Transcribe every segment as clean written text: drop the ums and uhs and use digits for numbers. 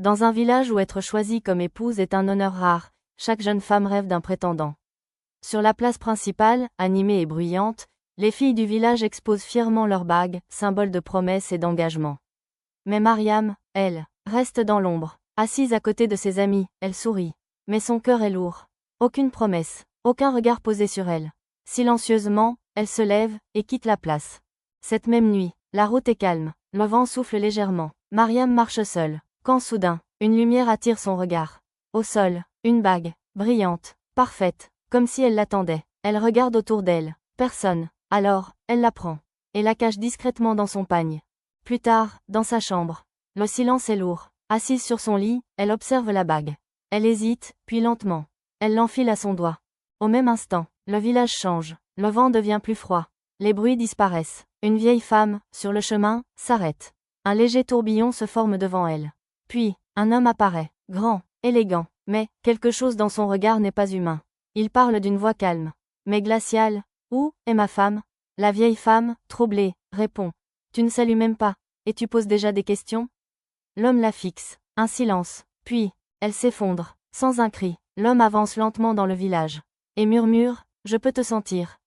Dans un village où être choisie comme épouse est un honneur rare, chaque jeune femme rêve d'un prétendant. Sur la place principale, animée et bruyante, les filles du village exposent fièrement leurs bagues, symbole de promesse et d'engagement. Mais Mariam, elle, reste dans l'ombre. Assise à côté de ses amis, elle sourit. Mais son cœur est lourd. Aucune promesse, aucun regard posé sur elle. Silencieusement, elle se lève et quitte la place. Cette même nuit, la route est calme, le vent souffle légèrement. Mariam marche seule, quand soudain, une lumière attire son regard. Au sol, une bague, brillante, parfaite, comme si elle l'attendait. Elle regarde autour d'elle, personne. Alors, elle la prend et la cache discrètement dans son pagne. Plus tard, dans sa chambre, le silence est lourd. Assise sur son lit, elle observe la bague. Elle hésite, puis lentement, elle l'enfile à son doigt. Au même instant, le village change. Le vent devient plus froid. Les bruits disparaissent. Une vieille femme, sur le chemin, s'arrête. Un léger tourbillon se forme devant elle. Puis, un homme apparaît, grand, élégant, mais, quelque chose dans son regard n'est pas humain. Il parle d'une voix calme, mais glaciale. « Où est ma femme ?» La vieille femme, troublée, répond. « Tu ne salues même pas, et tu poses déjà des questions ?» L'homme la fixe. Un silence. Puis, elle s'effondre. Sans un cri, l'homme avance lentement dans le village. Et murmure, « Je peux te sentir. »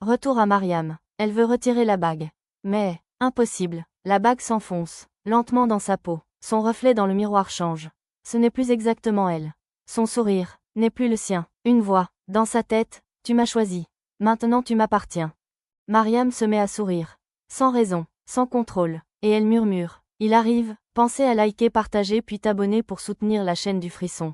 Retour à Mariam. Elle veut retirer la bague. Mais, impossible. La bague s'enfonce, lentement dans sa peau. Son reflet dans le miroir change. Ce n'est plus exactement elle. Son sourire, n'est plus le sien. Une voix, dans sa tête, « Tu m'as choisi. Maintenant tu m'appartiens. » Mariam se met à sourire. Sans raison, sans contrôle. Et elle murmure. Il arrive, pensez à liker, partager puis t'abonner pour soutenir la chaîne du Frisson.